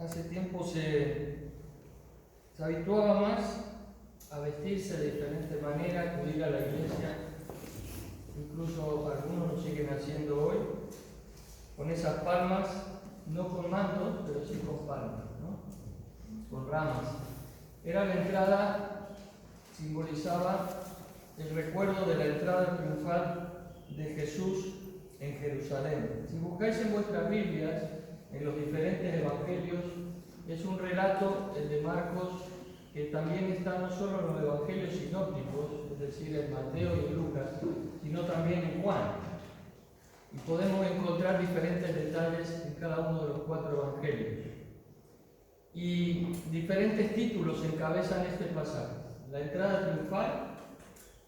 hace tiempo se habituaba más a vestirse de diferente manera, acudir a la iglesia, incluso algunos lo siguen haciendo hoy, con esas palmas, no con mantos, pero sí con palmas, ¿no? Con ramas. Era la entrada, simbolizaba el recuerdo de la entrada triunfal de Jesús en Jerusalén. Si buscáis en vuestras Biblias, en los diferentes evangelios, es un relato, el de Marcos, que también está no solo en los evangelios sinópticos, es decir, en Mateo y en Lucas, sino también en Juan. Y podemos encontrar diferentes detalles en cada uno de los 4 evangelios. Y diferentes títulos encabezan este pasaje: la entrada triunfal,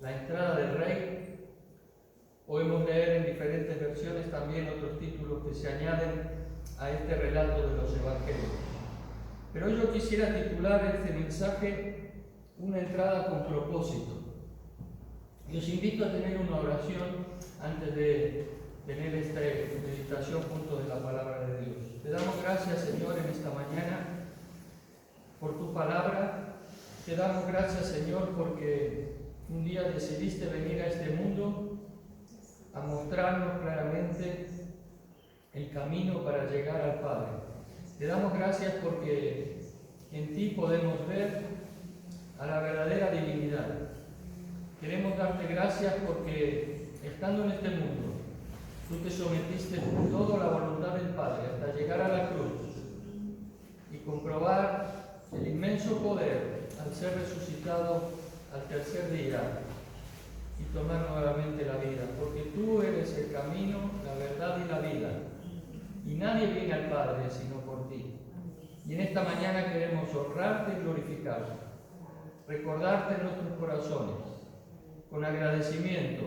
la entrada del rey. Podemos leer en diferentes versiones también otros títulos que se añaden a este relato de los evangelios. Pero yo quisiera titular este mensaje una entrada con propósito. Y os invito a tener una oración antes de tener esta meditación junto de la palabra de Dios. Te damos gracias, Señor, en esta mañana por tu palabra. Te damos gracias, Señor, porque un día decidiste venir a este mundo a mostrarnos claramente el camino para llegar al Padre. Te damos gracias porque en ti podemos ver a la verdadera divinidad. Queremos darte gracias porque estando en este mundo, tú te sometiste con toda la voluntad del Padre hasta llegar a la cruz y comprobar el inmenso poder al ser resucitado al tercer día y tomar nuevamente la vida, porque tú eres el camino, la verdad y la vida, y nadie viene al Padre sino por ti. Y en esta mañana queremos honrarte y glorificarte, recordarte en nuestros corazones, con agradecimiento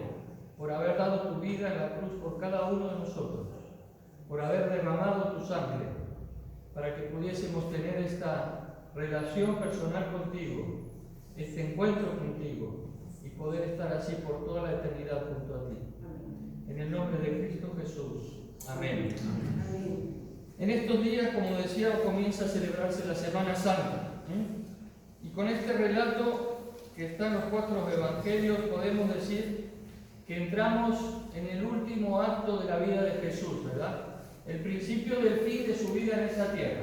por haber dado tu vida en la cruz por cada uno de nosotros, por haber derramado tu sangre, para que pudiésemos tener esta relación personal contigo, este encuentro contigo, y poder estar así por toda la eternidad junto a ti. En el nombre de Cristo Jesús. Amén. En estos días, como decía, comienza a celebrarse la Semana Santa. Y con este relato que está en los 4 evangelios, podemos decir que entramos en el último acto de la vida de Jesús, ¿verdad? El principio del fin de su vida en esta tierra.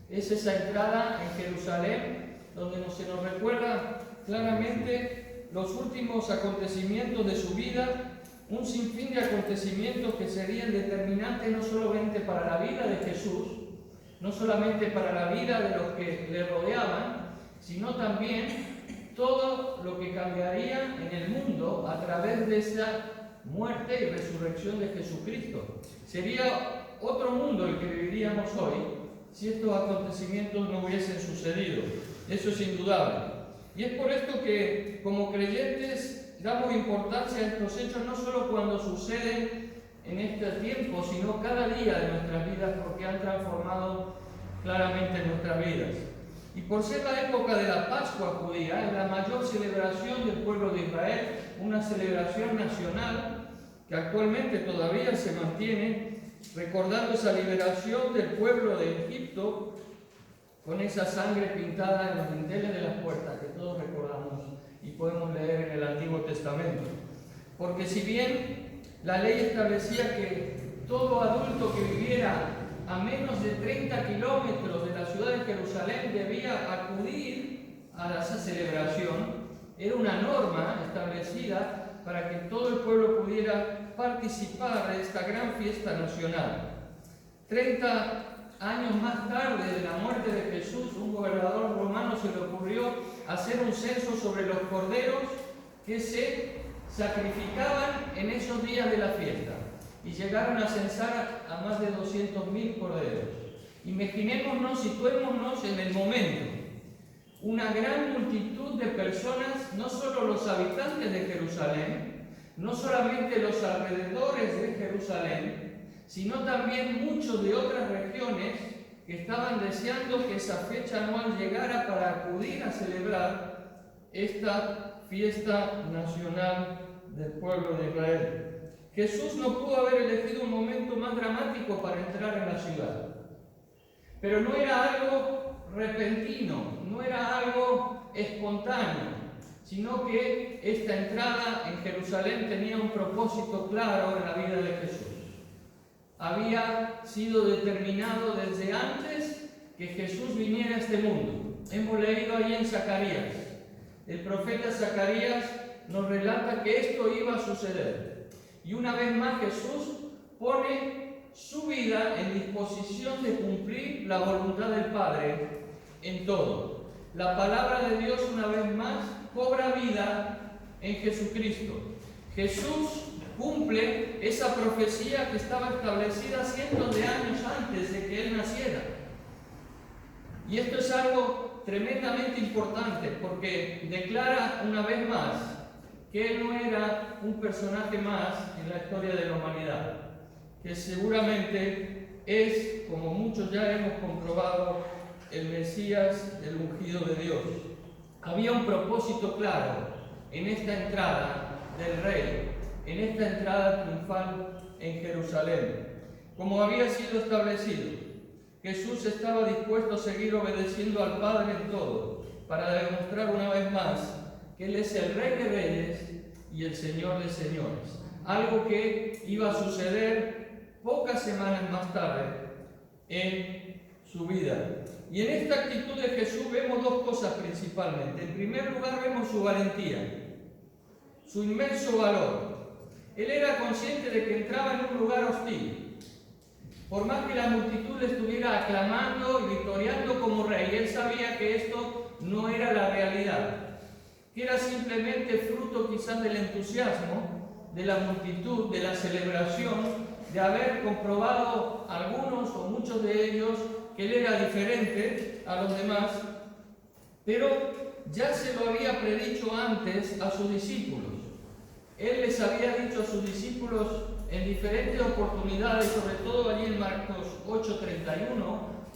Es esa entrada en Jerusalén, donde se nos recuerda claramente los últimos acontecimientos de su vida, un sinfín de acontecimientos que serían determinantes no solamente para la vida de Jesús, no solamente para la vida de los que le rodeaban, sino también todo lo que cambiaría en el mundo a través de esa muerte y resurrección de Jesucristo. Sería otro mundo el que viviríamos hoy si estos acontecimientos no hubiesen sucedido. Eso es indudable. Y es por esto que, como creyentes, damos importancia a estos hechos no solo cuando suceden en este tiempo, sino cada día de nuestras vidas, porque han transformado claramente nuestras vidas. Y por ser la época de la Pascua judía, es la mayor celebración del pueblo de Israel, una celebración nacional que actualmente todavía se mantiene, recordando esa liberación del pueblo de Egipto, con esa sangre pintada en los dinteles de las puertas que todos recordamos y podemos leer en el Antiguo Testamento. Porque si bien la ley establecía que todo adulto que viviera a menos de 30 kilómetros de la ciudad de Jerusalén debía acudir a esa celebración, era una norma establecida para que todo el pueblo pudiera participar de esta gran fiesta nacional. 30 años más tarde de la muerte de Jesús, un gobernador romano se le ocurrió hacer un censo sobre los corderos que se sacrificaban en esos días de la fiesta. Y llegaron a censar a más de 200.000 corderos. Imaginémonos, situémonos en el momento. Una gran multitud de personas, no solo los habitantes de Jerusalén, no solamente los alrededores de Jerusalén, sino también muchos de otras regiones que estaban deseando que esa fecha anual llegara para acudir a celebrar esta fiesta nacional del pueblo de Israel. Jesús no pudo haber elegido un momento más dramático para entrar en la ciudad. Pero no era algo repentino, no era algo espontáneo, sino que esta entrada en Jerusalén tenía un propósito claro en la vida de Jesús. Había sido determinado desde antes que Jesús viniera a este mundo. Hemos leído ahí en Zacarías. El profeta Zacarías nos relata que esto iba a suceder. Y una vez más Jesús pone su vida en disposición de cumplir la voluntad del Padre en todo. La palabra de Dios una vez más cobra vida en Jesucristo. Jesús cumple esa profecía que estaba establecida cientos de años antes de que Él naciera. Y esto es algo tremendamente importante porque declara una vez más que Él no era un personaje más en la historia de la humanidad, que seguramente es, como muchos ya hemos comprobado, el Mesías, el ungido de Dios. Había un propósito claro en esta entrada del Rey, en esta entrada triunfal en Jerusalén. Como había sido establecido, Jesús estaba dispuesto a seguir obedeciendo al Padre en todo, para demostrar una vez más que Él es el Rey de Reyes y el Señor de Señores. Algo que iba a suceder pocas semanas más tarde en su vida. Y en esta actitud de Jesús vemos dos cosas principalmente. En primer lugar vemos su valentía, su inmenso valor. Él era consciente de que entraba en un lugar hostil. Por más que la multitud le estuviera aclamando y victoriando como rey, él sabía que esto no era la realidad, que era simplemente fruto quizás del entusiasmo de la multitud, de la celebración, de haber comprobado algunos o muchos de ellos que él era diferente a los demás, pero ya se lo había predicho antes a sus discípulos. Él les había dicho a sus discípulos en diferentes oportunidades, sobre todo allí en Marcos 8:31,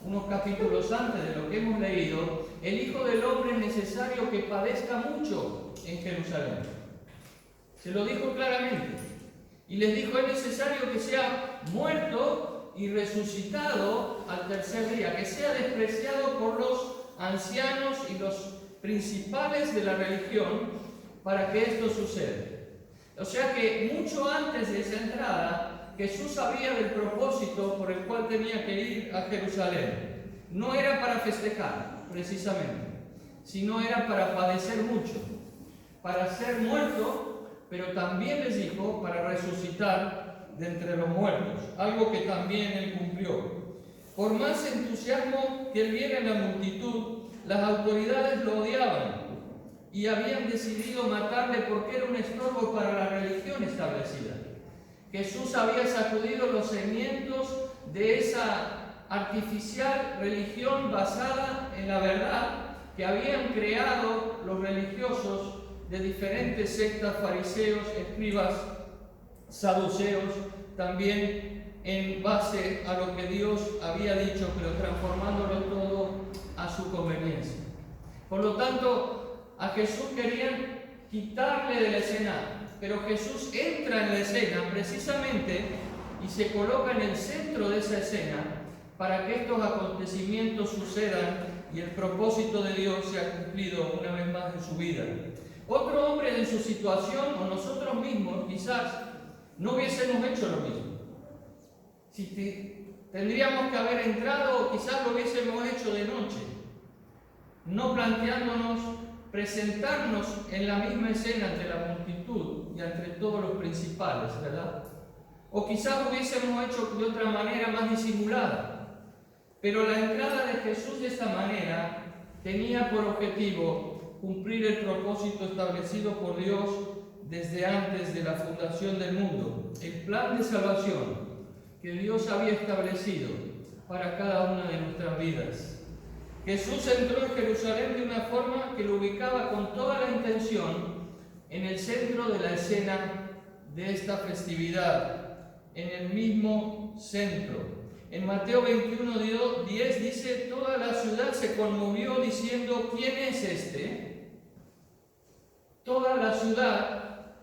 unos capítulos antes de lo que hemos leído, el Hijo del Hombre es necesario que padezca mucho en Jerusalén. Se lo dijo claramente. Y les dijo, es necesario que sea muerto y resucitado al tercer día, que sea despreciado por los ancianos y los principales de la religión para que esto suceda. O sea que mucho antes de esa entrada, Jesús sabía del propósito por el cual tenía que ir a Jerusalén. No era para festejar, precisamente, sino era para padecer mucho, para ser muerto, pero también les dijo, para resucitar de entre los muertos, algo que también él cumplió. Por más entusiasmo que él viera en la multitud, las autoridades lo odiaban y habían decidido matarle porque era un estorbo para la religión establecida. Jesús había sacudido los cimientos de esa artificial religión basada en la verdad que habían creado los religiosos de diferentes sectas, fariseos, escribas, saduceos, también en base a lo que Dios había dicho, pero transformándolo todo a su conveniencia. Por lo tanto, a Jesús querían quitarle de la escena, pero Jesús entra en la escena precisamente y se coloca en el centro de esa escena para que estos acontecimientos sucedan y el propósito de Dios sea cumplido una vez más en su vida. Otro hombre en su situación o nosotros mismos quizás no hubiésemos hecho lo mismo. Tendríamos que haber entrado o quizás lo hubiésemos hecho de noche, no planteándonos presentarnos en la misma escena ante la multitud y ante todos los principales, ¿verdad? O quizás lo hubiésemos hecho de otra manera más disimulada. Pero la entrada de Jesús de esta manera tenía por objetivo cumplir el propósito establecido por Dios desde antes de la fundación del mundo, el plan de salvación que Dios había establecido para cada una de nuestras vidas. Jesús entró en Jerusalén de una forma que lo ubicaba con toda la intención en el centro de la escena de esta festividad, en el mismo centro. En Mateo 21:10 dice, toda la ciudad se conmovió diciendo, ¿quién es este? Toda la ciudad,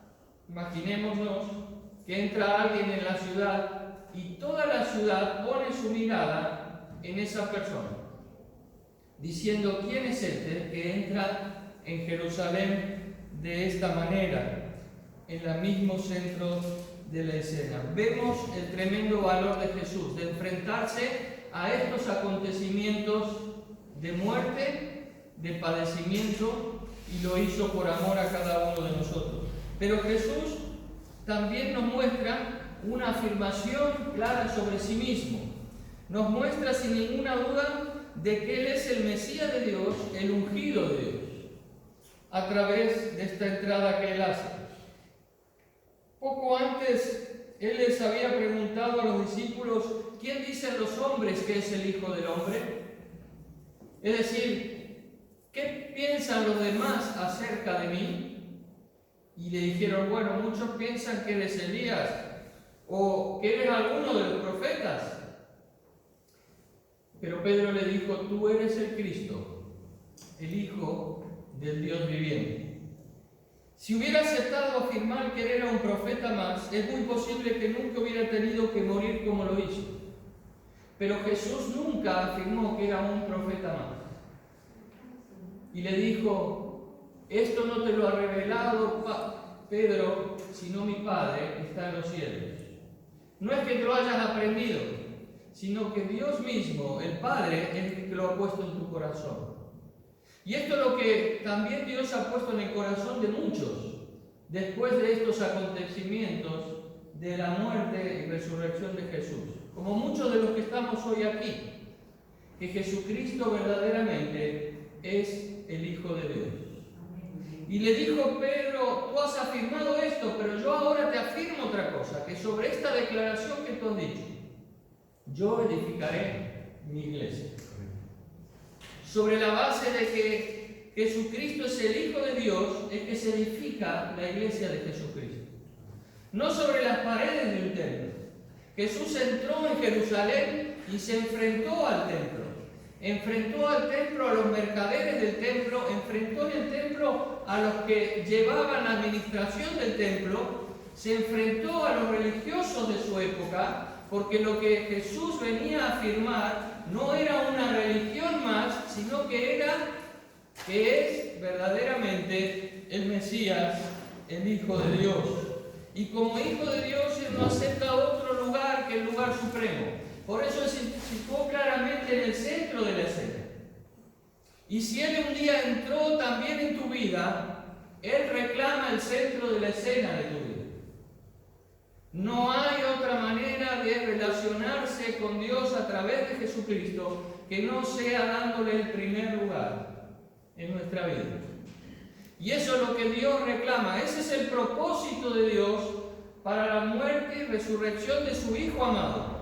imaginémonos que entra alguien en la ciudad y toda la ciudad pone su mirada en esa persona, diciendo: ¿quién es este que entra en Jerusalén de esta manera, en el mismo centro de la escena? Vemos el tremendo valor de Jesús, de enfrentarse a estos acontecimientos de muerte, de padecimiento, y lo hizo por amor a cada uno de nosotros. Pero Jesús también nos muestra una afirmación clara sobre sí mismo. Nos muestra sin ninguna duda de que Él es el Mesías de Dios, el ungido de Dios, a través de esta entrada que Él hace. Poco antes, Él les había preguntado a los discípulos: ¿quién dicen los hombres que es el Hijo del Hombre? Es decir, ¿qué piensan los demás acerca de mí? Y le dijeron: bueno, muchos piensan que eres Elías o que eres alguno de los profetas. Pero Pedro le dijo: tú eres el Cristo, el Hijo del Dios viviente. Si hubiera aceptado afirmar que él era un profeta más, es muy posible que nunca hubiera tenido que morir como lo hizo. Pero Jesús nunca afirmó que era un profeta más. Y le dijo: esto no te lo ha revelado Pedro, sino mi Padre que está en los cielos. No es que te lo hayas aprendido, sino que Dios mismo, el Padre, es el que lo ha puesto en tu corazón. Y esto es lo que también Dios ha puesto en el corazón de muchos, después de estos acontecimientos de la muerte y resurrección de Jesús. Como muchos de los que estamos hoy aquí, que Jesucristo verdaderamente es el Hijo de Dios. Y le dijo Pedro: tú has afirmado esto, pero yo ahora te afirmo otra cosa, que sobre esta declaración que tú has dicho, yo edificaré mi iglesia. Sobre la base de que Jesucristo es el Hijo de Dios, es que se edifica la iglesia de Jesucristo. No sobre las paredes de un templo. Jesús entró en Jerusalén y se enfrentó al templo. Enfrentó al templo a los mercaderes del templo, enfrentó en el templo a los que llevaban la administración del templo, se enfrentó a los religiosos de su época, porque lo que Jesús venía a afirmar no era una religión más, sino que es verdaderamente el Mesías, el Hijo de Dios. Y como Hijo de Dios, Él no acepta otro lugar que el lugar supremo. Por eso se situó claramente en el centro de la escena. Y si Él un día entró también en tu vida, Él reclama el centro de la escena de tu vida. No hay otra manera de relacionarse con Dios a través de Jesucristo que no sea dándole el primer lugar en nuestra vida. Y eso es lo que Dios reclama. Ese es el propósito de Dios para la muerte y resurrección de su Hijo amado.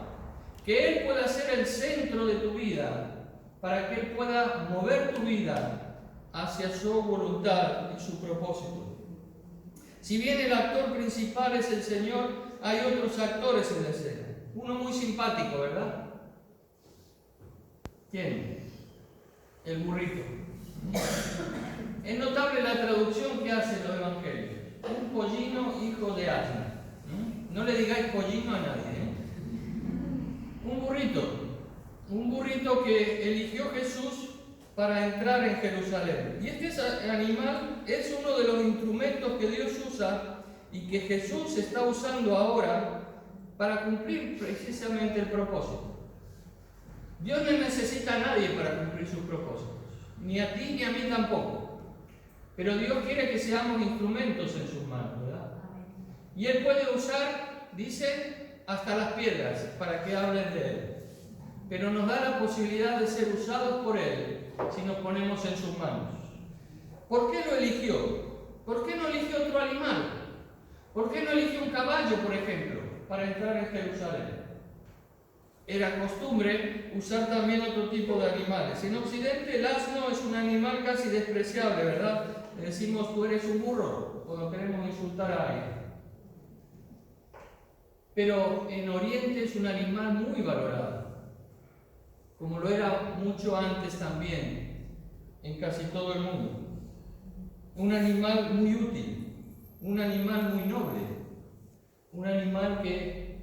Que Él pueda ser el centro de tu vida, para que Él pueda mover tu vida hacia su voluntad y su propósito. Si bien el actor principal es el Señor, hay otros actores en la escena. Uno muy simpático, ¿verdad? ¿Quién? El burrito. Es notable la traducción que hacen los evangelios. Un pollino hijo de asna. No le digáis pollino a nadie, ¿eh? Un burrito que eligió Jesús para entrar en Jerusalén. Y este animal es uno de los instrumentos que Dios usa y que Jesús está usando ahora para cumplir precisamente el propósito. Dios no necesita a nadie para cumplir sus propósitos, ni a ti ni a mí tampoco. Pero Dios quiere que seamos instrumentos en sus manos, ¿verdad? Y Él puede usar, dice, hasta las piedras para que hablen de Él. Pero nos da la posibilidad de ser usados por Él si nos ponemos en sus manos. ¿Por qué lo eligió? ¿Por qué no eligió otro animal? ¿Por qué no eligió un caballo, por ejemplo, para entrar en Jerusalén? Era costumbre usar también otro tipo de animales. En Occidente el asno es un animal casi despreciable, ¿verdad? Le decimos: tú eres un burro, cuando queremos insultar a alguien. Pero en Oriente es un animal muy valorado, como lo era mucho antes también, en casi todo el mundo. Un animal muy útil, un animal muy noble, un animal que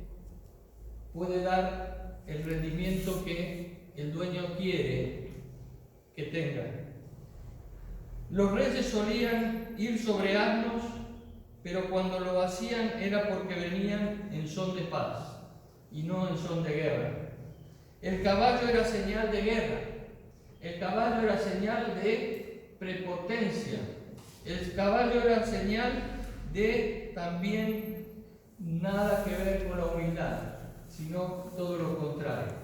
puede dar el rendimiento que el dueño quiere que tengan. Los reyes solían ir sobre asnos, pero cuando lo hacían era porque venían en son de paz y no en son de guerra. El caballo era señal de guerra, el caballo era señal de prepotencia, el caballo era señal de también nada que ver con la humildad, sino todo lo contrario.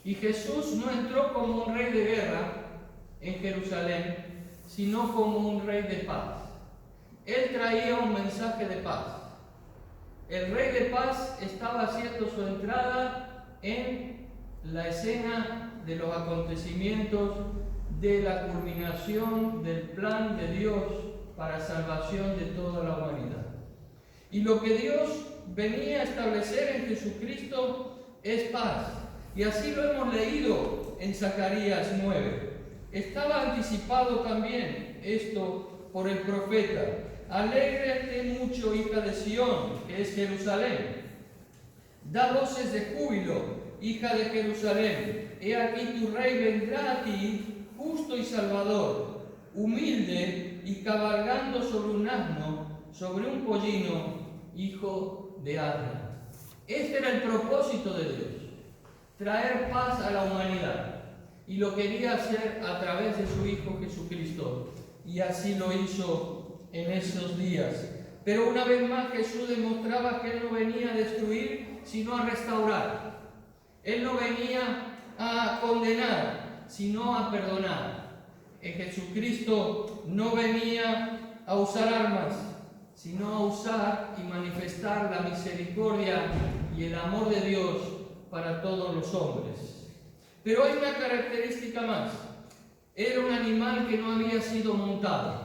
Y Jesús no entró como un rey de guerra en Jerusalén, sino como un rey de paz. Él traía un mensaje de paz. El rey de paz estaba haciendo su entrada en la escena de los acontecimientos de la culminación del plan de Dios para salvación de toda la humanidad. Y lo que Dios venía a establecer en Jesucristo es paz. Y así lo hemos leído en Zacarías 9. Estaba anticipado también esto por el profeta. Alégrate mucho, hija de Sión, que es Jerusalén. Da voces de júbilo, hija de Jerusalén. He aquí tu rey vendrá a ti, justo y salvador, humilde y cabalgando sobre un asno, sobre un pollino, hijo de asna. Este era el propósito de Dios, traer paz a la humanidad. Y lo quería hacer a través de su Hijo Jesucristo. Y así lo hizo en esos días. Pero una vez más Jesús demostraba que Él no venía a destruir, sino a restaurar. Él no venía a condenar, sino a perdonar. Jesucristo no venía a usar armas, sino a usar y manifestar la misericordia y el amor de Dios para todos los hombres. Pero hay una característica más. Era un animal que no había sido montado.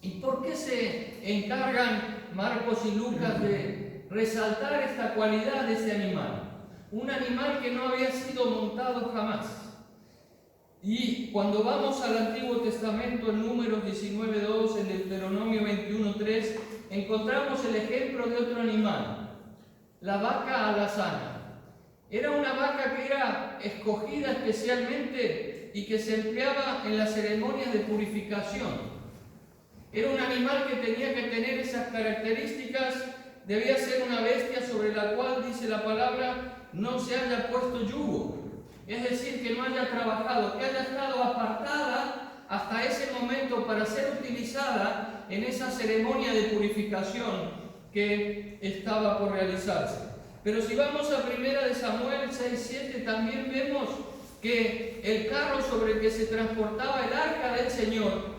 ¿Y por qué se encargan Marcos y Lucas de resaltar esta cualidad de este animal? Un animal que no había sido montado jamás. Y cuando vamos al Antiguo Testamento, en Números 19:2, en Deuteronomio 21:3, encontramos el ejemplo de otro animal, la vaca alazana. Era una vaca que era escogida especialmente y que se empleaba en las ceremonias de purificación. Era un animal que tenía que tener esas características. Debía ser una bestia sobre la cual, dice la palabra, no se haya puesto yugo. Es decir, que no haya trabajado, que haya estado apartada hasta ese momento para ser utilizada en esa ceremonia de purificación que estaba por realizarse. Pero si vamos a 1 Samuel 6:7, también vemos que el carro sobre el que se transportaba el arca del Señor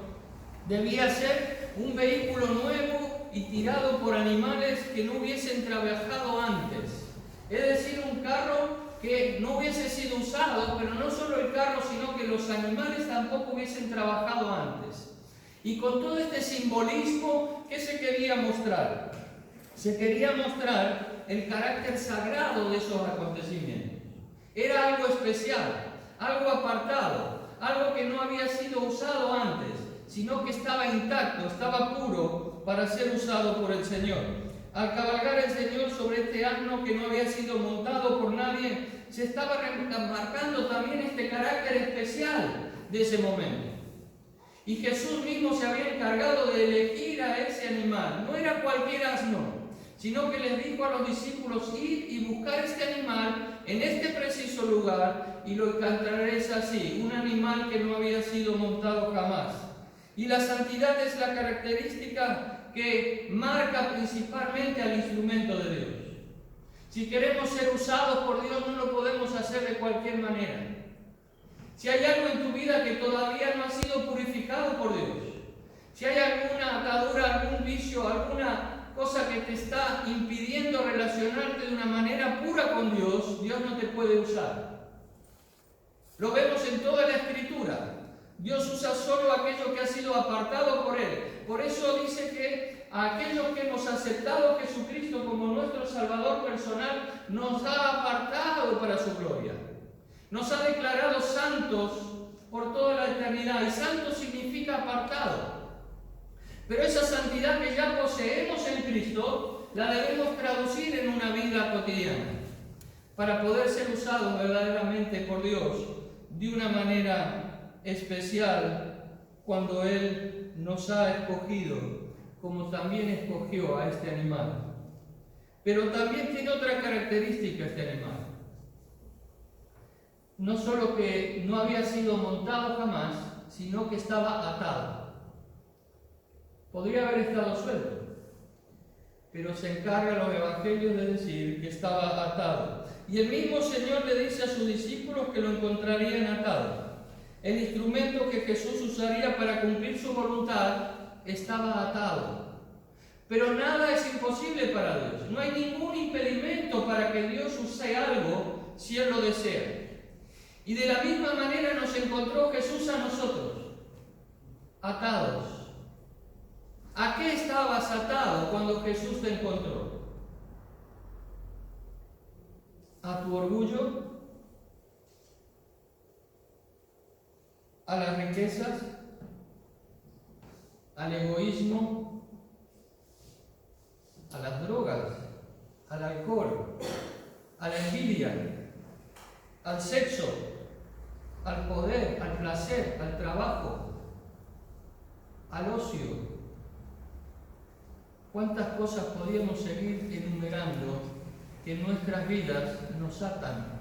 debía ser un vehículo nuevo y tirado por animales que no hubiesen trabajado antes. Es decir, un carro que no hubiese sido usado, pero no solo el carro, sino que los animales tampoco hubiesen trabajado antes. Y con todo este simbolismo, ¿qué se quería mostrar? Se quería mostrar el carácter sagrado de esos acontecimientos. Era algo especial, algo apartado, algo que no había sido usado antes, sino que estaba intacto, estaba puro para ser usado por el Señor. Al cabalgar el Señor sobre este asno que no había sido montado por nadie, se estaba marcando también este carácter especial de ese momento. Y Jesús mismo se había encargado de elegir a ese animal. No era cualquier asno, sino que les dijo a los discípulos: ir y buscar este animal en este preciso lugar, y lo encontraréis así, un animal que no había sido montado jamás. Y la santidad es la característica que marca principalmente al instrumento de Dios. Si queremos ser usados por Dios, no lo podemos hacer de cualquier manera. Si hay algo en tu vida que todavía no ha sido purificado por Dios, si hay alguna atadura, algún vicio, alguna cosa que te está impidiendo relacionarte de una manera pura con Dios, Dios no te puede usar. Lo vemos en toda la Escritura. Dios usa solo aquello que ha sido apartado por Él. Por eso dice que a aquellos que hemos aceptado a Jesucristo como nuestro Salvador personal, nos ha apartado para su gloria. Nos ha declarado santos por toda la eternidad. Y santo significa apartado. Pero esa santidad que ya poseemos en Cristo, la debemos traducir en una vida cotidiana. para poder ser usados verdaderamente por Dios de una manera especial cuando Él nos ha escogido, como también escogió a este animal. Pero también tiene otra característica este animal. No solo que no había sido montado jamás, sino que estaba atado. Podría haber estado suelto, pero se encargan los evangelios de decir que estaba atado. Y el mismo Señor le dice a sus discípulos que lo encontrarían atado. El instrumento que Jesús usaría para cumplir su voluntad estaba atado. Pero nada es imposible para Dios. No hay ningún impedimento para que Dios use algo si Él lo desea. Y de la misma manera nos encontró Jesús a nosotros, atados. ¿A qué estabas atado cuando Jesús te encontró? ¿A tu orgullo? ¿A las riquezas? ¿Al egoísmo? ¿A las drogas? ¿Al alcohol? ¿A la envidia? ¿Al sexo? ¿Al poder? ¿Al placer? ¿Al trabajo? ¿Al ocio? ¿Cuántas cosas podríamos seguir enumerando que en nuestras vidas nos atan?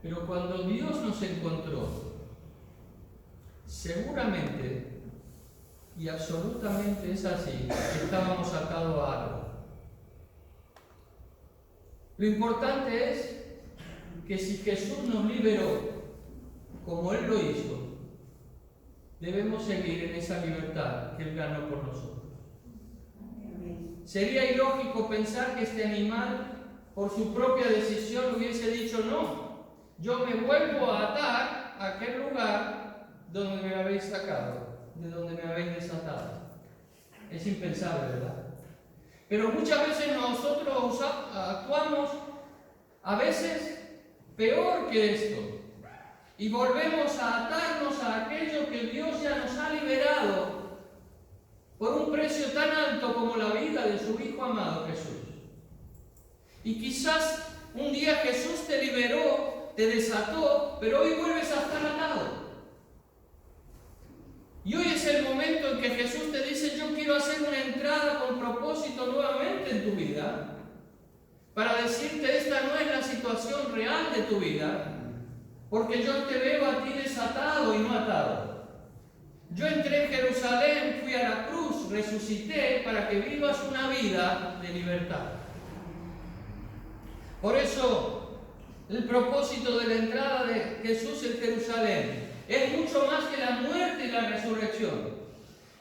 Pero cuando Dios nos encontró, seguramente y absolutamente es así, estábamos atados a algo. Lo importante es que si Jesús nos liberó, como Él lo hizo, debemos seguir en esa libertad que Él ganó por nosotros. Sería ilógico pensar que este animal, por su propia decisión, hubiese dicho no. Yo me vuelvo a atar a aquel lugar donde me habéis sacado, de donde me habéis desatado. Es impensable, ¿verdad? Pero muchas veces nosotros actuamos a veces peor que esto. Y volvemos a atarnos a aquello que Dios ya nos ha liberado por un precio tan alto como la vida de su Hijo amado Jesús. Y quizás un día Jesús te liberó, te desató, pero hoy vuelves a estar atado. Y hoy es el momento en que Jesús te dice: yo quiero hacer una entrada con propósito nuevamente en tu vida, para decirte: esta no es la situación real de tu vida, porque yo te veo a ti desatado y no atado. Yo entré en Jerusalén, fui a la cruz, resucité para que vivas una vida de libertad. Por eso, el propósito de la entrada de Jesús en Jerusalén es mucho más que la muerte y la resurrección.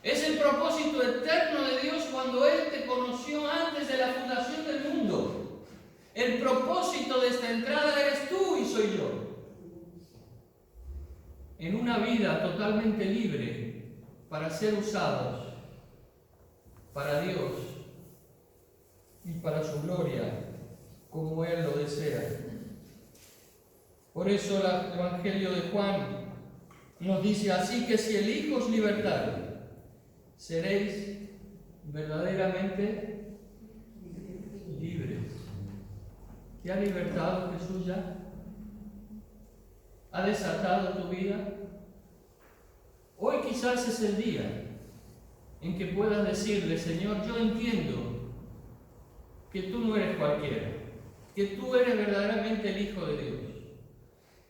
Es el propósito eterno de Dios cuando Él te conoció antes de la fundación del mundo. El propósito de esta entrada eres tú y soy yo. En una vida totalmente libre para ser usados para Dios y para su gloria, como Él lo desea. Por eso el Evangelio de Juan nos dice: así que si el Hijo os libertare, seréis verdaderamente libres. ¿Te ha libertado Jesús ya? ¿Ha desatado tu vida? Hoy quizás es el día en que puedas decirle: Señor, yo entiendo que tú no eres cualquiera, que tú eres verdaderamente el Hijo de Dios,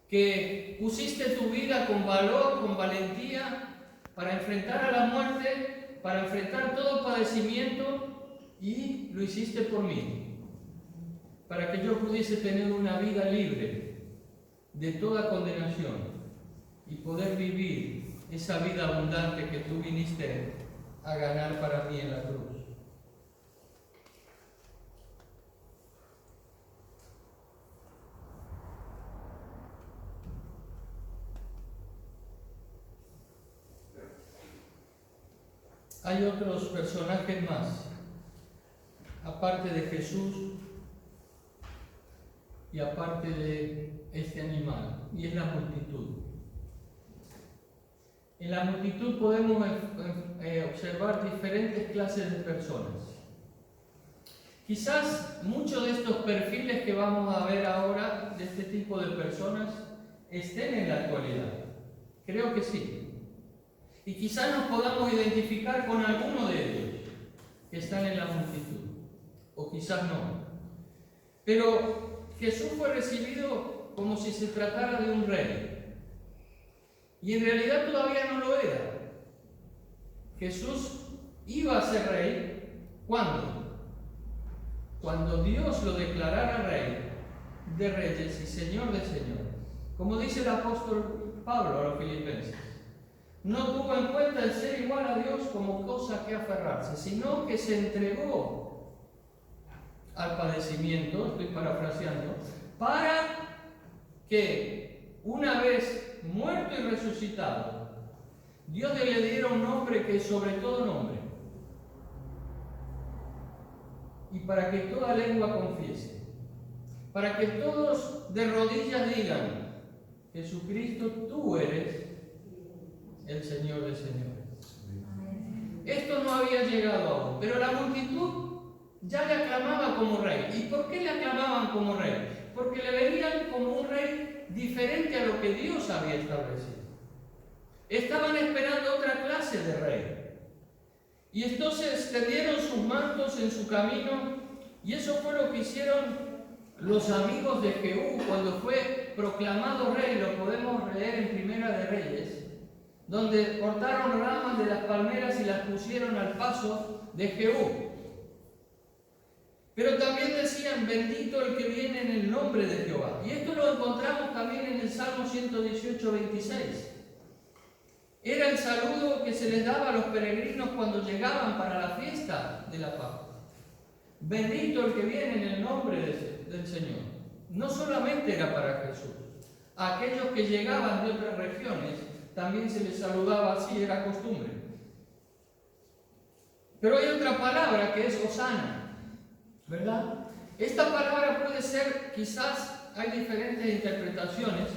que pusiste tu vida con valor, con valentía, para enfrentar a la muerte, para enfrentar todo padecimiento, y lo hiciste por mí, para que yo pudiese tener una vida libre de toda condenación y poder vivir esa vida abundante que tú viniste a ganar para mí en la cruz. Hay otros personajes más, aparte de Jesús y aparte de este animal, y es la multitud. En la multitud podemos observar diferentes clases de personas. Quizás muchos de estos perfiles que vamos a ver ahora, de este tipo de personas, estén en la actualidad. Creo que sí. Y quizás nos podamos identificar con alguno de ellos que están en la multitud, o quizás no. Pero Jesús fue recibido como si se tratara de un rey. Y en realidad todavía no lo era. Jesús iba a ser rey, ¿cuándo? Cuando Dios lo declarara rey de reyes y señor de señores. Como dice el apóstol Pablo a los filipenses, no tuvo en cuenta el ser igual a Dios como cosa que aferrarse, sino que se entregó al padecimiento, estoy parafraseando, para que una vez muerto y resucitado, Dios le diera un nombre que es sobre todo nombre, y para que toda lengua confiese, para que todos de rodillas digan: Jesucristo, tú eres el Señor de señores. Esto no había llegado aún, pero la multitud ya le aclamaba como rey. ¿Y por qué le aclamaban como rey? Porque le veían como un rey diferente a lo que Dios había establecido. Estaban esperando otra clase de rey. Y entonces tendieron sus mantos en su camino, y eso fue lo que hicieron los amigos de Jehú cuando fue proclamado rey. Lo podemos leer en Primera de Reyes, donde cortaron ramas de las palmeras y las pusieron al paso de Jehú. Pero también decían: bendito el que viene en el nombre de Jehová. Y esto lo encontramos también en el Salmo 118, 26. Era el saludo que se les daba a los peregrinos cuando llegaban para la fiesta de la Pascua. Bendito el que viene en el nombre del Señor. No solamente era para Jesús. A aquellos que llegaban de otras regiones también se les saludaba así, era costumbre. Pero hay otra palabra que es Hosana, ¿verdad? Esta palabra puede ser, quizás hay diferentes interpretaciones,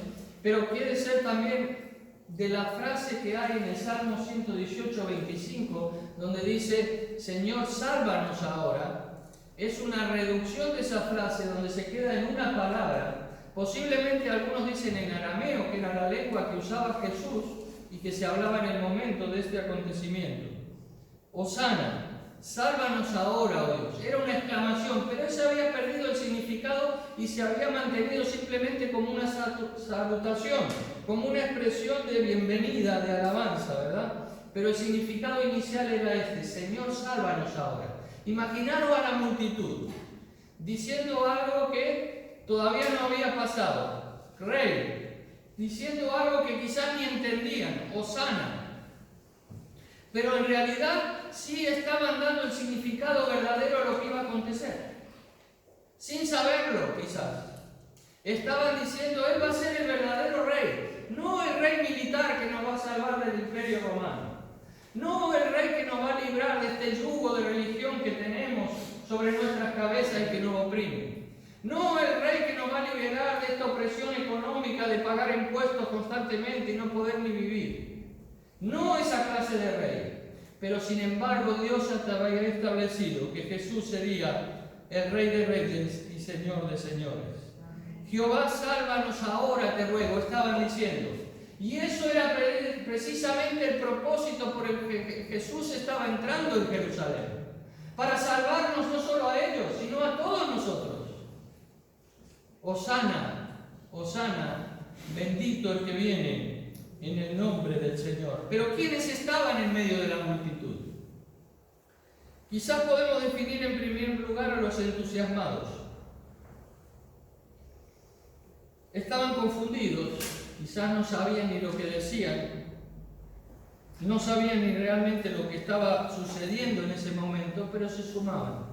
pero quiere ser también de la frase que hay en el Salmo 118, 25, donde dice: Señor, sálvanos ahora. Es una reducción de esa frase donde se queda en una palabra. Posiblemente algunos dicen en arameo, que era la lengua que usaba Jesús y que se hablaba en el momento de este acontecimiento. Hosana, sálvanos ahora, oh Dios. Era una exclamación, pero ese había perdido el significado y se había mantenido simplemente como una salutación, como una expresión de bienvenida, de alabanza, ¿verdad? Pero el significado inicial era este: Señor, sálvanos ahora. Imaginaros a la multitud diciendo algo que todavía no había pasado. Rey, diciendo algo que quizás ni entendían, Hosana. Pero en realidad sí estaban dando el significado verdadero a lo que iba a acontecer. Sin saberlo, quizás. Estaban diciendo: Él va a ser el verdadero rey. No el rey militar que nos va a salvar del Imperio Romano. No el rey que nos va a librar de este yugo de religión que tenemos sobre nuestras cabezas y que nos oprime. No el rey que nos va a liberar de esta opresión económica de pagar impuestos constantemente y no poder ni vivir. No esa clase de rey. Pero sin embargo Dios hasta había establecido que Jesús sería el Rey de Reyes y Señor de Señores. Jehová, sálvanos ahora, te ruego, estaban diciendo. Y eso era precisamente el propósito por el que Jesús estaba entrando en Jerusalén. Para salvarnos no solo a ellos, sino a todos nosotros. Hosana, Hosana, bendito el que viene en el nombre del Señor. Pero ¿quiénes estaban en medio de la multitud? Quizás podemos definir en primer lugar a los entusiasmados. Estaban confundidos, quizás no sabían ni lo que decían, no sabían ni realmente lo que estaba sucediendo en ese momento, pero se sumaban.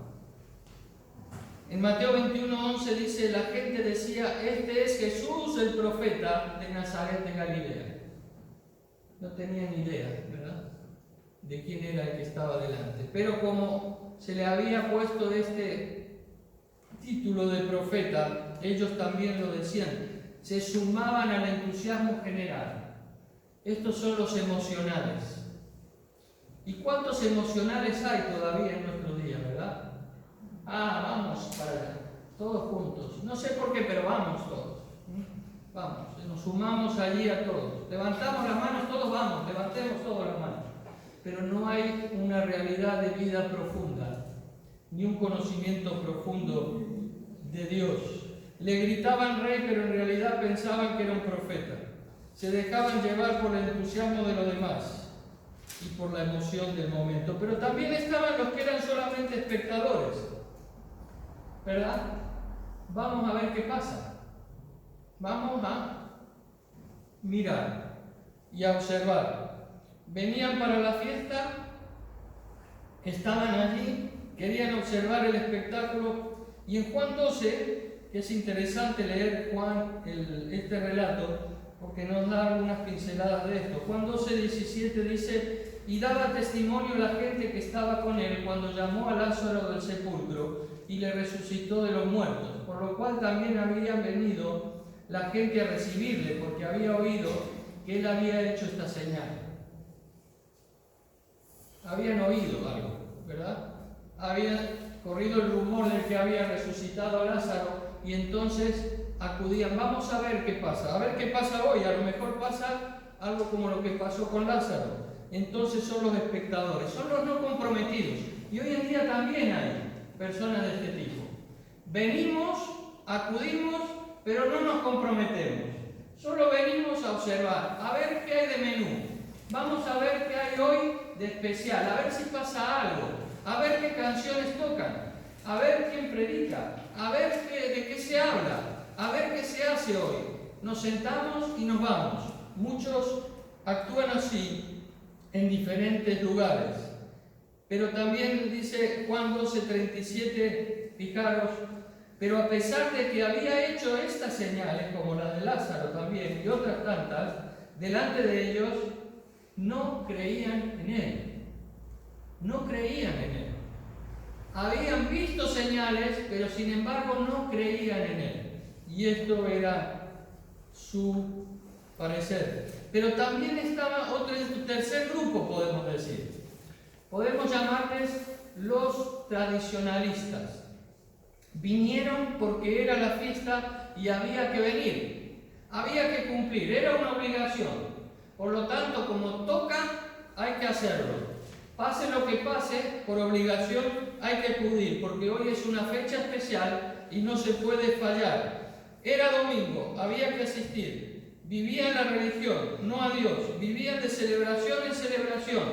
En Mateo 21:11 dice: la gente decía: este es Jesús el profeta de Nazaret de Galilea. No tenían ni idea, ¿verdad?, de quién era el que estaba delante. Pero como se le había puesto este título de profeta, ellos también lo decían. Se sumaban al entusiasmo general. Estos son los emocionales. ¿Y cuántos emocionales hay todavía en nuestros días, verdad? Vamos para allá, todos juntos. No sé por qué, pero vamos todos. Vamos, nos sumamos allí a todos. Levantamos las manos, todos vamos, levantemos todas las manos. Pero no hay una realidad de vida profunda, ni un conocimiento profundo de Dios. Le gritaban rey, pero en realidad pensaban que era un profeta. Se dejaban llevar por el entusiasmo de los demás y por la emoción del momento. Pero también estaban los que eran solamente espectadores, ¿verdad? Vamos a ver qué pasa. Vamos a mirar y a observar. Venían para la fiesta, estaban allí, querían observar el espectáculo, y en Juan 12, que es interesante leer este relato, porque nos da algunas pinceladas de esto. Juan 12, 17 dice: y daba testimonio la gente que estaba con él cuando llamó a Lázaro del sepulcro y le resucitó de los muertos, por lo cual también habían venido la gente a recibirle, porque había oído que él había hecho esta señal. Habían oído algo, ¿verdad? Había corrido el rumor de que había resucitado a Lázaro, y entonces acudían. Vamos a ver qué pasa. A ver qué pasa hoy. A lo mejor pasa algo como lo que pasó con Lázaro. Entonces son los espectadores, son los no comprometidos. Y hoy en día también hay personas de este tipo. Venimos, acudimos, pero no nos comprometemos. Solo venimos a observar, a ver qué hay de menú. Vamos a ver qué hay hoy de especial, a ver si pasa algo, a ver qué canciones tocan, a ver quién predica, a ver de qué se habla, a ver qué se hace hoy. Nos sentamos y nos vamos. Muchos actúan así en diferentes lugares. Pero también dice Juan 12:37, fijaros: pero a pesar de que había hecho estas señales, como la de Lázaro también y otras tantas, delante de ellos, no creían en él. No creían en él. Habían visto señales, pero sin embargo no creían en él. Y esto era su parecer. Pero también estaba otro tercer grupo, podemos decir. Podemos llamarles los tradicionalistas. Vinieron porque era la fiesta y había que venir. Había que cumplir, era una obligación. Por lo tanto, como toca, hay que hacerlo. Pase lo que pase, por obligación hay que acudir, porque hoy es una fecha especial y no se puede fallar. Era domingo, había que asistir. Vivían la religión, no a Dios. Vivían de celebración en celebración.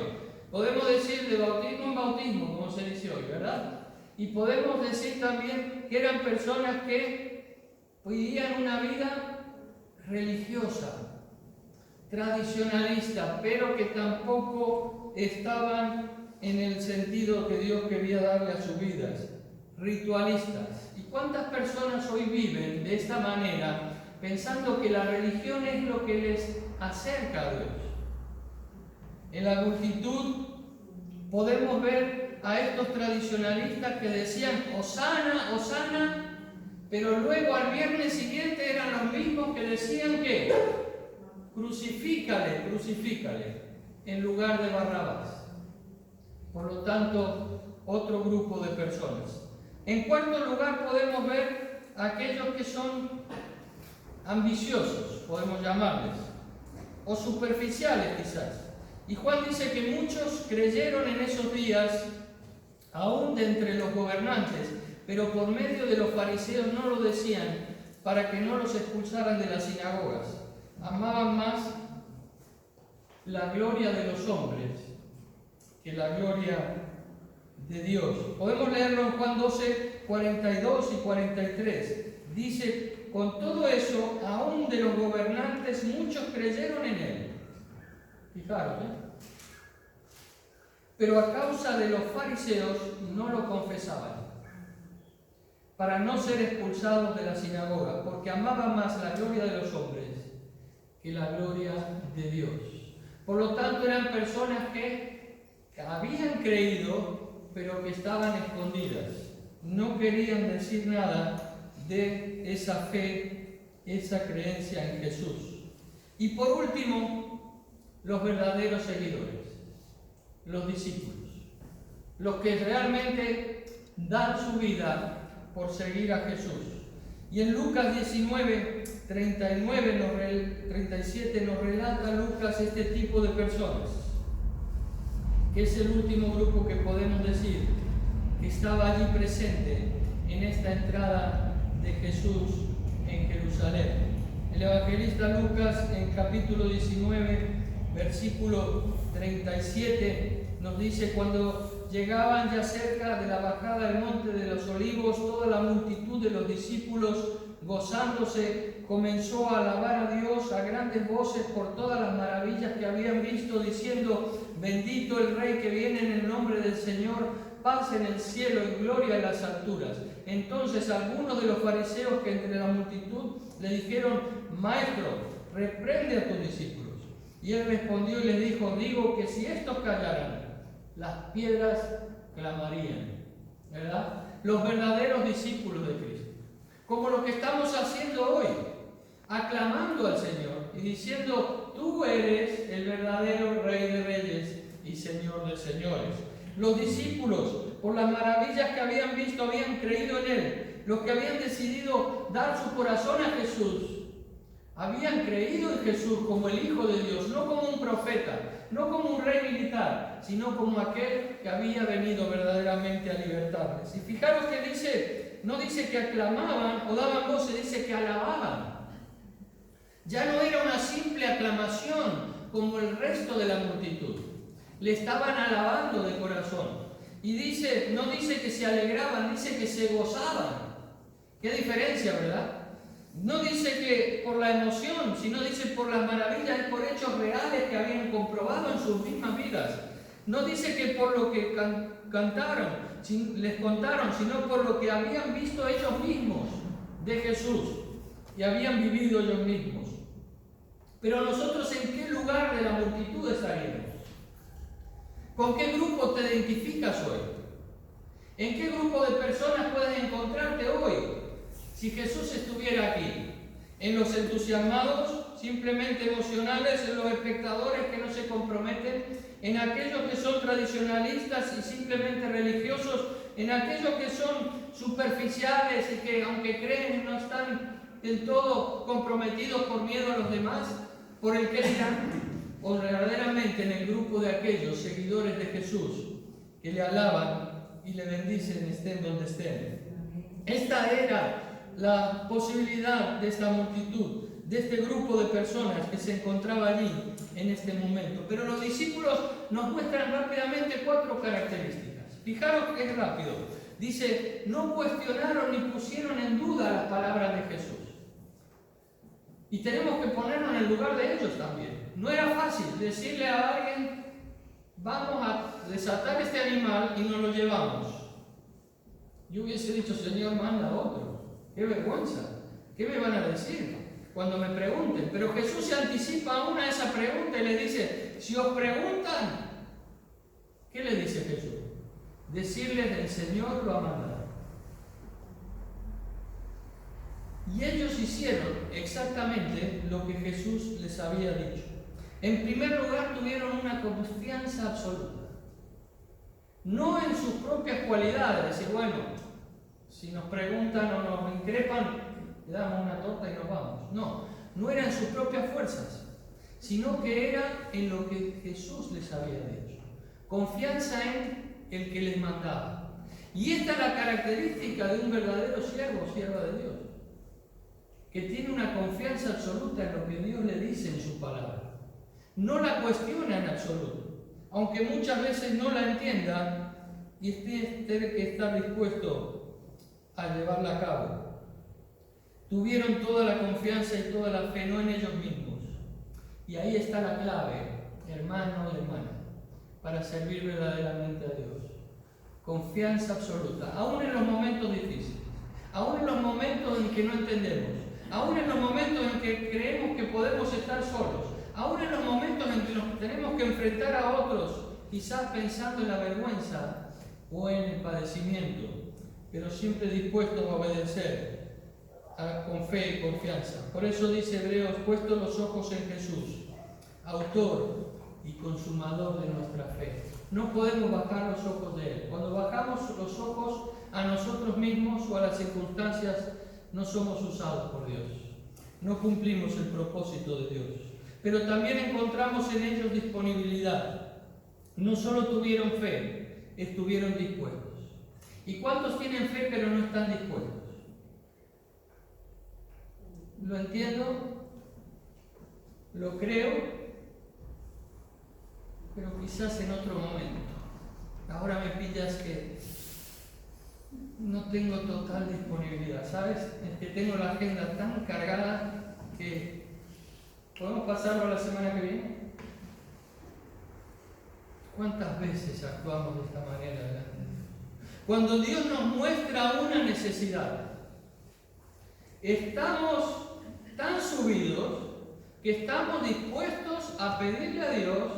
Podemos decir de bautismo en bautismo, como se dice hoy, ¿verdad? Y podemos decir también que eran personas que vivían una vida religiosa, tradicionalista, pero que tampoco estaban en el sentido que Dios quería darle a sus vidas, ritualistas. ¿Y cuántas personas hoy viven de esta manera, pensando que la religión es lo que les acerca a Dios? En la multitud podemos ver a estos tradicionalistas que decían Hosana, Hosana, pero luego al viernes siguiente eran los mismos que decían que crucifícale, crucifícale, en lugar de Barrabás. Por lo tanto, otro grupo de personas. En cuarto lugar podemos ver a aquellos que son ambiciosos, podemos llamarles, o superficiales quizás. Y Juan dice que muchos creyeron en esos días, aún de entre los gobernantes, pero por medio de los fariseos no lo decían para que no los expulsaran de las sinagogas. Amaban más la gloria de los hombres que la gloria de Dios. Podemos leerlo en Juan 12, 42 y 43. Dice: con todo eso, aún de los gobernantes, muchos creyeron en él. Fijaros, pero a causa de los fariseos no lo confesaban, para no ser expulsados de la sinagoga, porque amaban más la gloria de los hombres que la gloria de Dios. Por lo tanto, eran personas que habían creído, pero que estaban escondidas. No querían decir nada de esa fe, esa creencia en Jesús. Y por último, los verdaderos seguidores, los discípulos, los que realmente dan su vida por seguir a Jesús. Y en Lucas 19, 37 nos relata Lucas este tipo de personas, que es el último grupo que podemos decir que estaba allí presente en esta entrada de Jesús en Jerusalén. El evangelista Lucas, en capítulo 19, versículo 37, nos dice: cuando llegaban ya cerca de la bajada del monte de los Olivos, toda la multitud de los discípulos, gozándose, comenzó a alabar a Dios a grandes voces por todas las maravillas que habían visto, diciendo: bendito el Rey que viene en el nombre del Señor, paz en el cielo y gloria en las alturas. Entonces algunos de los fariseos que entre la multitud le dijeron: Maestro, reprende a tus discípulos. Y él respondió y les dijo: digo que si estos callaran, las piedras clamarían. ¿Verdad? Los verdaderos discípulos de Cristo, como lo que estamos haciendo hoy, aclamando al Señor y diciendo: tú eres el verdadero Rey de Reyes y Señor de Señores. Los discípulos, por las maravillas que habían visto, habían creído en Él. Los que habían decidido dar su corazón a Jesús, habían creído en Jesús como el Hijo de Dios, no como un profeta, no como un rey militar, sino como aquel que había venido verdaderamente a libertarles. Y fijaros que dice, no dice que aclamaban o daban voces, dice que alababan. Ya no era una simple aclamación como el resto de la multitud. Le estaban alabando de corazón. Y dice, no dice que se alegraban, dice que se gozaban. Qué diferencia, ¿verdad? No dice que por la emoción, sino dice por las maravillas y por hechos reales que habían comprobado en sus mismas vidas. No dice que por lo que cantaron, les contaron, sino por lo que habían visto ellos mismos de Jesús y habían vivido ellos mismos. Pero nosotros, ¿en qué lugar de la multitud estaríamos? ¿Con qué grupo te identificas hoy? ¿En qué grupo de personas puedes encontrarte hoy si Jesús estuviera aquí? ¿En los entusiasmados, simplemente emocionales, en los espectadores que no se comprometen, en aquellos que son tradicionalistas y simplemente religiosos, en aquellos que son superficiales y que aunque creen no están del todo comprometidos por miedo a los demás, por el que dirán? O verdaderamente en el grupo de aquellos seguidores de Jesús que le alaban y le bendicen estén donde estén. Esta era la posibilidad de esta multitud, de este grupo de personas que se encontraba allí en este momento. Pero los discípulos nos muestran rápidamente 4 características. Fijaros que es rápido. Dice: no cuestionaron ni pusieron en duda las palabras de Jesús. Y tenemos que ponernos en el lugar de ellos también. No era fácil decirle a alguien: vamos a desatar este animal y nos lo llevamos. Yo hubiese dicho: Señor, manda a otro. ¡Qué vergüenza! ¿Qué me van a decir cuando me pregunten? Pero Jesús se anticipa aún a esa pregunta y le dice: si os preguntan, ¿qué le dice Jesús? Decirles: el Señor lo ha mandado. Y ellos hicieron exactamente lo que Jesús les había dicho. En primer lugar, tuvieron una confianza absoluta. No en sus propias cualidades, decir: bueno, si nos preguntan o nos increpan, le damos una torta y nos vamos. No, no era en sus propias fuerzas, sino que era en lo que Jesús les había dicho. Confianza en el que les mandaba. Y esta es la característica de un verdadero siervo o sierva de Dios, que tiene una confianza absoluta en lo que Dios le dice en su palabra. No la cuestiona en absoluto, aunque muchas veces no la entienda y tiene que estar dispuesto a llevarla a cabo. Tuvieron toda la confianza y toda la fe, no en ellos mismos. Y ahí está la clave, hermano y hermana, para servir verdaderamente a Dios. Confianza absoluta, aún en los momentos difíciles, aún en los momentos en que no entendemos, aún en los momentos en que creemos que podemos estar solos, aún en los momentos en que nos tenemos que enfrentar a otros, quizás pensando en la vergüenza o en el padecimiento, pero siempre dispuestos a obedecer con fe y confianza. Por eso dice Hebreos: puestos los ojos en Jesús, autor y consumador de nuestra fe. No podemos bajar los ojos de Él. Cuando bajamos los ojos a nosotros mismos o a las circunstancias, no somos usados por Dios. No cumplimos el propósito de Dios. Pero también encontramos en ellos disponibilidad. No solo tuvieron fe, estuvieron dispuestos. ¿Y cuántos tienen fe pero no están dispuestos? ¿Lo entiendo? ¿Lo creo? Pero quizás en otro momento. Ahora me pillas que no tengo total disponibilidad, ¿sabes? Es que tengo la agenda tan cargada que... ¿Podemos pasarlo a la semana que viene? ¿Cuántas veces actuamos de esta manera delante de Dios? Cuando Dios nos muestra una necesidad, estamos tan subidos que estamos dispuestos a pedirle a Dios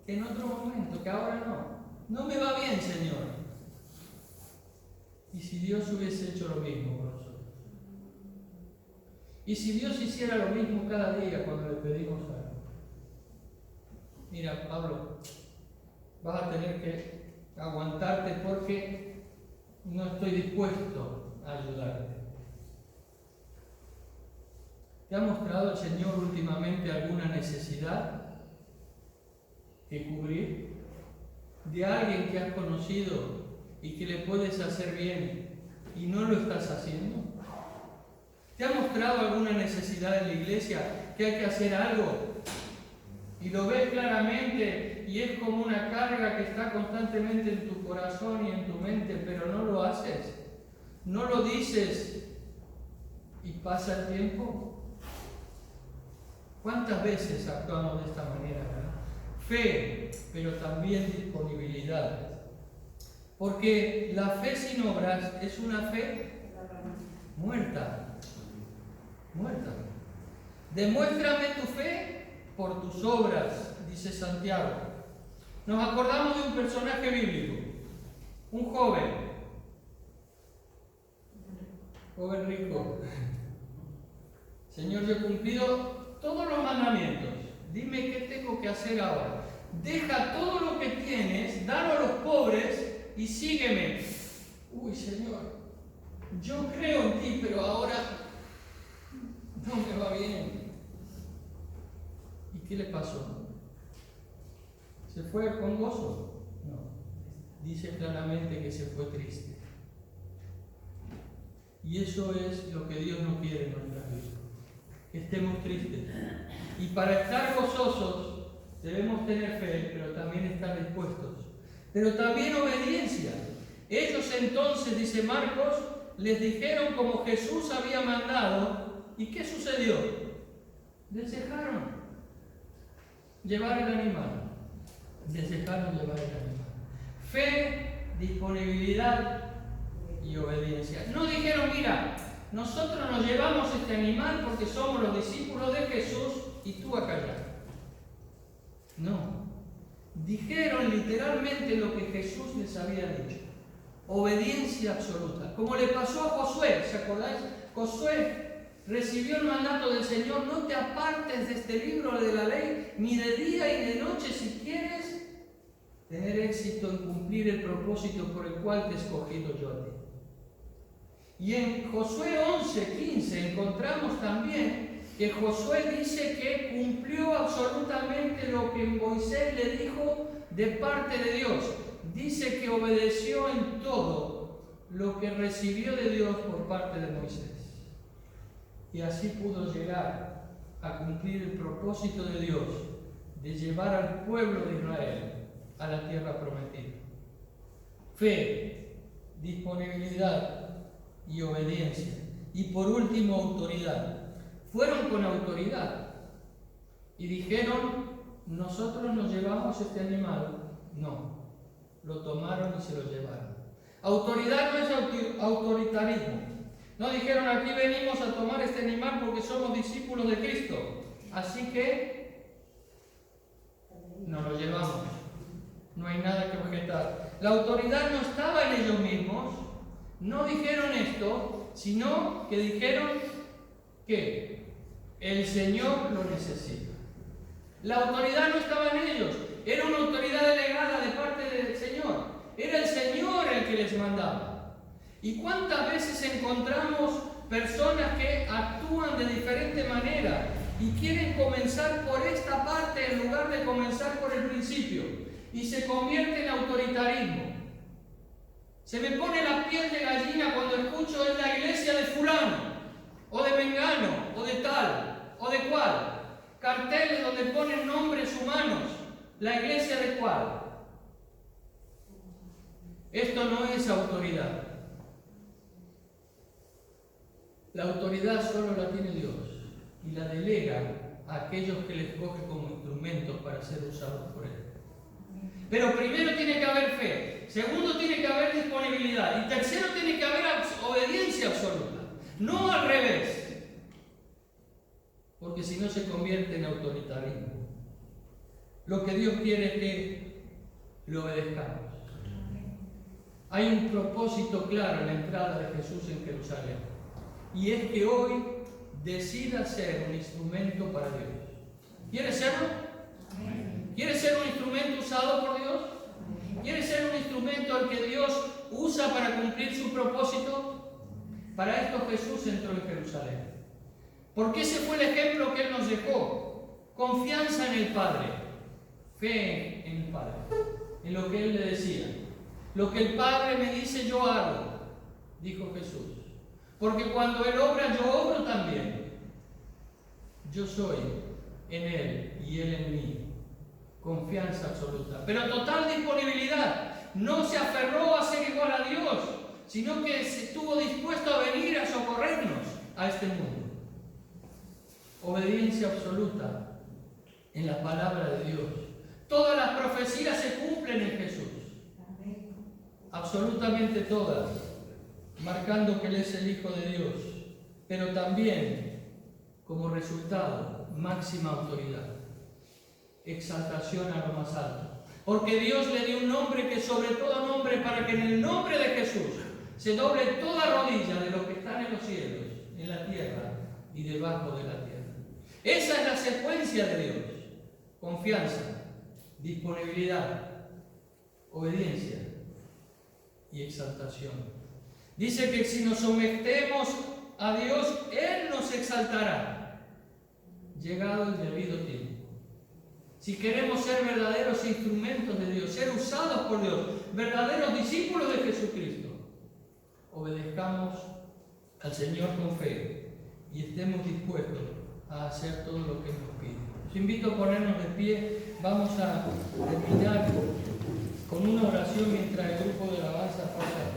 en otro momento, que ahora no. No me va bien, Señor. ¿Y si Dios hubiese hecho lo mismo con nosotros? ¿Y si Dios hiciera lo mismo cada día cuando le pedimos algo? Mira, Pablo, vas a tener que aguantarte porque no estoy dispuesto a ayudarte. ¿Te ha mostrado el Señor últimamente alguna necesidad que cubrir? ¿De alguien que has conocido y que le puedes hacer bien y no lo estás haciendo? ¿Te ha mostrado alguna necesidad en la iglesia que hay que hacer algo y lo ves claramente y es como una carga que está constantemente en tu corazón y en tu mente, pero no lo haces? ¿No lo dices y pasa el tiempo? ¿Cuántas veces actuamos de esta manera, ¿verdad? Fe, pero también disponibilidad. Porque la fe sin obras es una fe muerta. Muerta. Demuéstrame tu fe por tus obras, dice Santiago. Nos acordamos de un personaje bíblico, un joven rico. Señor, yo he cumplido todos los mandamientos. Dime qué tengo que hacer ahora. Deja todo lo que tienes, dalo a los pobres y sígueme. Uy, Señor, yo creo en ti, pero ahora no me va bien. ¿Y qué le pasó? ¿Se fue con gozo? No. Dice claramente que se fue triste. Y eso es lo que Dios no quiere en nuestras vidas. Que estemos tristes. Y para estar gozosos debemos tener fe, pero también estar dispuestos. Pero también obediencia. Ellos entonces, dice Marcos, les dijeron como Jesús había mandado. ¿Y qué sucedió? Les dejaron llevar el animal. Les dejaron llevar el animal. Fe, disponibilidad y obediencia. No dijeron, mira, nosotros nos llevamos este animal porque somos los discípulos de Jesús y tú a callar. No. Dijeron literalmente lo que Jesús les había dicho. Obediencia absoluta. Como le pasó a Josué, ¿se acordáis? Josué recibió el mandato del Señor: no te apartes de este libro de la ley, ni de día y de noche, si quieres tener éxito en cumplir el propósito por el cual te he escogido yo a ti. Y en Josué 11:15 encontramos también que Josué dice que cumplió absolutamente lo que Moisés le dijo de parte de Dios. Dice que obedeció en todo lo que recibió de Dios por parte de Moisés. Y así pudo llegar a cumplir el propósito de Dios de llevar al pueblo de Israel a la tierra prometida. Fe, disponibilidad y obediencia. Y por último, autoridad. Fueron con autoridad y dijeron: nosotros nos llevamos este animal. No, lo tomaron y se lo llevaron. Autoridad no es autoritarismo. No dijeron: aquí venimos a tomar este animal porque somos discípulos de Cristo, así que nos lo llevamos. No hay nada que objetar. La autoridad no estaba en ellos mismos. No dijeron esto, sino que dijeron que el Señor lo necesita. La autoridad no estaba en ellos. Era una autoridad delegada de parte del Señor. Era el Señor el que les mandaba. ¿Y cuántas veces encontramos personas que actúan de diferente manera y quieren comenzar por esta parte en lugar de comenzar por el principio? Y se convierte en autoritarismo. Se me pone la piel de gallina cuando escucho en la iglesia de fulano, o de mengano, o de tal, o de cual. Carteles donde ponen nombres humanos. ¿La iglesia de cuál? Esto no es autoridad. La autoridad solo la tiene Dios y la delega a aquellos que le escoge como instrumentos para ser usados por Él. Pero primero tiene que haber fe, segundo tiene que haber disponibilidad y tercero tiene que haber obediencia absoluta. No al revés, porque si no se convierte en autoritarismo. Lo que Dios quiere es que lo obedezcamos. Hay un propósito claro en la entrada de Jesús en Jerusalén, y es que hoy decida ser un instrumento para Dios. ¿Quiere serlo? ¿Quiere ser un instrumento usado por Dios? ¿Quiere ser un instrumento al que Dios usa para cumplir su propósito? Para esto Jesús entró en Jerusalén. Porque ese fue el ejemplo que Él nos dejó. Confianza en el Padre, fe en el Padre, en lo que Él le decía. Lo que el Padre me dice yo hago, dijo Jesús. Porque cuando Él obra, yo obro también. Yo soy en Él y Él en mí. Confianza absoluta, pero total disponibilidad. No se aferró a ser igual a Dios, sino que estuvo dispuesto a venir a socorrernos a este mundo. Obediencia absoluta en la palabra de Dios. Todas las profecías se cumplen en Jesús. Absolutamente todas, marcando que Él es el Hijo de Dios, pero también como resultado, máxima autoridad. Exaltación a lo más alto. Porque Dios le dio un nombre que sobre todo nombre, para que en el nombre de Jesús se doble toda rodilla de los que están en los cielos, en la tierra y debajo de la tierra. Esa es la secuencia de Dios. Confianza, disponibilidad, obediencia y exaltación. Dice que si nos sometemos a Dios, Él nos exaltará, llegado el debido tiempo. Si queremos ser verdaderos instrumentos de Dios, ser usados por Dios, verdaderos discípulos de Jesucristo, obedezcamos al Señor con fe y estemos dispuestos a hacer todo lo que nos pide. Os invito a ponernos de pie. Vamos a terminar con una oración mientras el grupo de alabanza pasa.